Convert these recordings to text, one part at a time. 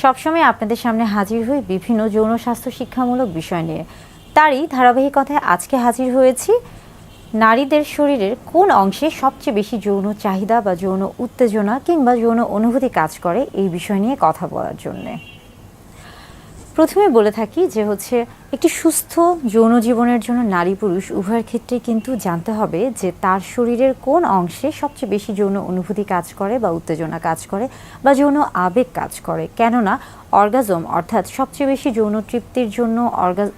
সবসময় আপনাদের সামনে হাজির হই বিভিন্ন যৌন স্বাস্থ্য শিক্ষামূলক বিষয় নিয়ে। তারই ধারাবাহিকতায় আজকে হাজির হয়েছি নারীদের শরীরের কোন অংশে সবচেয়ে বেশি যৌন চাহিদা বা যৌন উত্তেজনা কিংবা যৌন অনুভূতি কাজ করে এই বিষয় নিয়ে কথা বলার জন্যে। প্রথমে বলে থাকি যে একটি সুস্থ যৌন জীবনের জন্য নারী পুরুষ উভয়ের ক্ষেত্রে কিন্তু জানতে হবে যে তার শরীরের কোন অংশে সবচেয়ে বেশি যৌন অনুভূতি কাজ করে বা উত্তেজনা কাজ করে বা যৌন আবেগ কাজ করে। কেননা অর্গাজম অর্থাৎ সবচেয়ে বেশি যৌন তৃপ্তির জন্য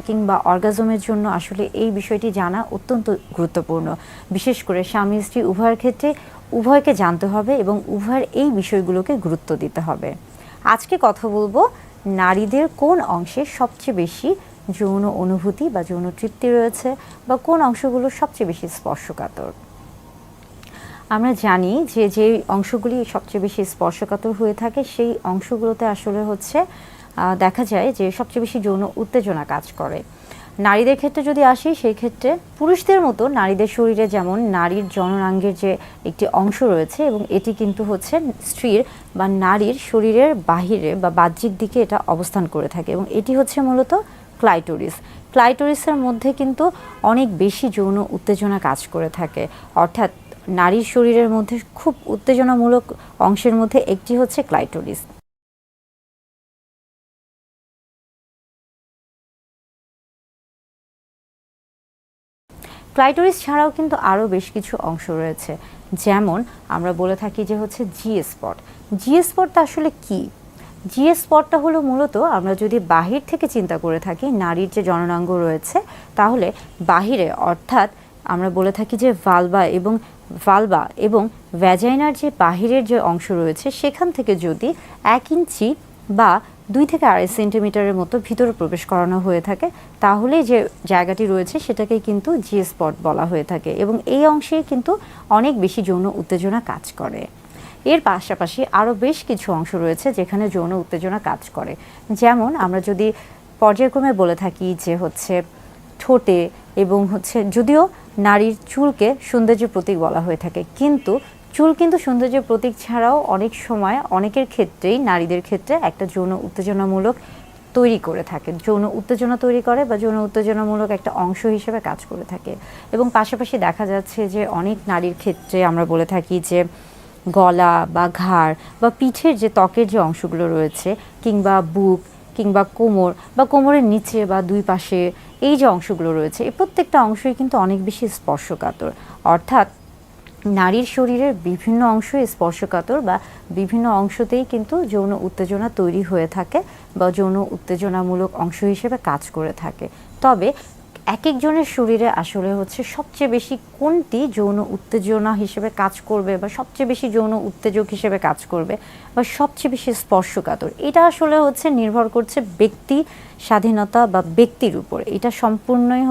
কিংবা অর্গাজমের জন্য আসলে এই বিষয়টি জানা অত্যন্ত গুরুত্বপূর্ণ। বিশেষ করে স্বামী স্ত্রী উভয়ের ক্ষেত্রে উভয়কে জানতে হবে এবং উভয়ের এই বিষয়গুলোকে গুরুত্ব দিতে হবে। আজকে কথা বলবো নারীদের কোন অংশে সবচেয়ে বেশি যৌন অনুভূতি বা যৌন তৃপ্তি রয়েছে বা কোন অংশগুলো সবচেয়ে বেশি স্পর্শকাতর। আমরা জানি যে যে অংশগুলি সবচেয়ে বেশি স্পর্শকাতর হয়ে থাকে সেই অংশগুলোতে আসলে দেখা যায় যে সবচেয়ে বেশি যৌন উত্তেজনা কাজ করে। নারীদের ক্ষেত্রে যদি আসি সেই ক্ষেত্রে পুরুষদের মতো নারীদের শরীরে যেমন নারীর জননাঙ্গের যে একটি অংশ রয়েছে এবং এটি কিন্তু স্ত্রীর বা নারীর শরীরের বাহিরে বা বাহ্যিক দিকে এটা অবস্থান করে থাকে এবং এটি মূলত ক্লাইটোরিস। ক্লাইটোরিসের মধ্যে কিন্তু অনেক বেশি যৌন উত্তেজনা কাজ করে থাকে। অর্থাৎ নারীর শরীরের মধ্যে খুব উত্তেজনামূলক অংশের মধ্যে একটি ক্লাইটোরিস। ক্লাইটোরিস ছাড়াও কিন্তু আরও বেশ কিছু অংশ রয়েছে, যেমন আমরা বলে থাকি যে জি স্পট। জি স্পটটা আসলে কি? জি স্পটটা হলো মূলত আমরা যদি বাহির থেকে চিন্তা করে থাকি নারীর যে জননাঙ্গ রয়েছে তাহলে বাহিরে অর্থাৎ আমরা বলে থাকি যে ভালভা এবং ভ্যাজাইনার যে বাহিরের যে অংশ রয়েছে সেখান থেকে যদি 1 ইঞ্চি বা 2 থেকে 2.5 সেন্টিমিটারের মতো ভিতরে প্রবেশ করানো হয়ে থাকে তাহলে যে জায়গাটি রয়েছে সেটাকে কিন্তু জি স্পট বলা হয়ে থাকে এবং এই অংশে কিন্তু অনেক বেশি যৌন উত্তেজনা কাজ করে। এর পাশাপাশি আরও বেশ কিছু অংশ রয়েছে যেখানে যৌন উত্তেজনা কাজ করে, যেমন আমরা যদি পর্যায়ক্রমে বলে থাকি যে ঠোঁটে এবং যদিও নারীর চুলকে সৌন্দর্যের প্রতীক বলা হয়ে থাকে, কিন্তু চুল কিন্তু সৌন্দর্যের প্রতীক ছাড়াও অনেক সময় অনেকের ক্ষেত্রেই নারীদের ক্ষেত্রে একটা যৌন উত্তেজনামূলক তৈরি করে থাকে, যৌন উত্তেজনা তৈরি করে বা যৌন উত্তেজনামূলক একটা অংশ হিসেবে কাজ করে থাকে। এবং পাশাপাশি দেখা যাচ্ছে যে অনেক নারীর ক্ষেত্রে আমরা বলে থাকি যে গলা বা ঘাড় বা পিঠের যে ত্বকের যে অংশগুলো রয়েছে কিংবা বুক কিংবা কোমর বা কোমরের নিচে বা দুই পাশে এই যে অংশগুলো রয়েছে এই প্রত্যেকটা অংশই কিন্তু অনেক বেশি স্পর্শকাতর। অর্থাৎ নারীর শরীরের বিভিন্ন অংশই স্পর্শকাতর বা বিভিন্ন অংশতেই কিন্তু যৌন উত্তেজনা তৈরি হয়ে থাকে বা যৌন উত্তেজনামূলক অংশ হিসেবে কাজ করে থাকে। তবে এক একজনের শরীরে আসলে সবচেয়ে বেশি কোনটি যৌন উত্তেজনা হিসেবে কাজ করবে বা সবচেয়ে বেশি যৌন উত্তেজক হিসেবে কাজ করবে বা সবচেয়ে বেশি স্পর্শকাতর, এটা আসলে নির্ভর করছে ব্যক্তি স্বাধীনতা বা ব্যক্তির উপর। এটা সম্পূর্ণই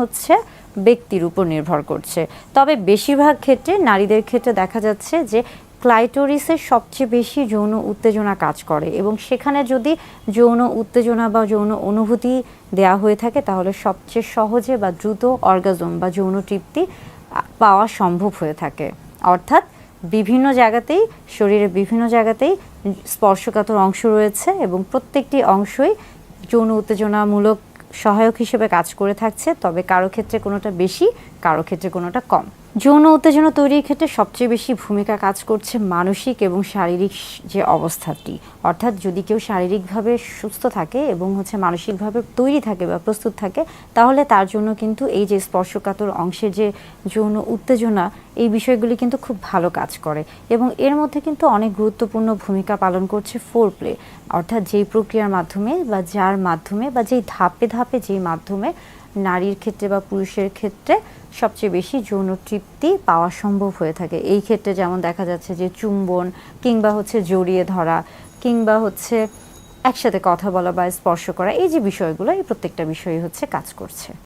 ব্যক্তির উপর নির্ভর করছে। তবে বেশিরভাগ ক্ষেত্রে নারীদের ক্ষেত্রে দেখা যাচ্ছে যে ক্লাইটোরিসের সবচেয়ে বেশি যৌন উত্তেজনা কাজ করে এবং সেখানে যদি যৌন উত্তেজনা বা যৌন অনুভূতি দেয়া হয়ে থাকে তাহলে সবচেয়ে সহজে বা দ্রুত অর্গাজম বা যৌন তৃপ্তি পাওয়া সম্ভব হয়ে থাকে। অর্থাৎ বিভিন্ন জায়গাতেই শরীরের বিভিন্ন জায়গাতেই স্পর্শকাতর অংশ রয়েছে এবং প্রত্যেকটি অংশই যৌন উত্তেজনামূলক সহায়ক হিসেবে কাজ করে থাকছে, তবে কারো ক্ষেত্রে কোনোটা বেশি কারো ক্ষেত্রে কোনোটা কম। যৌন উত্তেজনা তৈরির ক্ষেত্রে সবচেয়ে বেশি ভূমিকা কাজ করছে মানসিক এবং শারীরিক যে অবস্থাটি। অর্থাৎ যদি কেউ শারীরিকভাবে সুস্থ থাকে এবং মানসিকভাবে তৈরি থাকে বা প্রস্তুত থাকে তাহলে তার জন্য কিন্তু এই যে স্পর্শকাতর অংশের যে যৌন উত্তেজনা এই বিষয়গুলি কিন্তু খুব ভালো কাজ করে এবং এর মধ্যে কিন্তু অনেক গুরুত্বপূর্ণ ভূমিকা পালন করছে ফোরপ্লে। অর্থাৎ যেই প্রক্রিয়ার মাধ্যমে বা যার মাধ্যমে বা যেই ধাপে ধাপে যেই মাধ্যমে নারীর ক্ষেত্রে বা পুরুষের ক্ষেত্রে সবচেয়ে বেশি যৌন তৃপ্তি পাওয়া সম্ভব হয়ে থাকে। এই ক্ষেত্রে যেমন দেখা যাচ্ছে যে চুম্বন কিংবা জড়িয়ে ধরা কিংবা একসাথে কথা বলা বা স্পর্শ করা, এই যে বিষয়গুলো এই প্রত্যেকটা বিষয়ই কাজ করছে।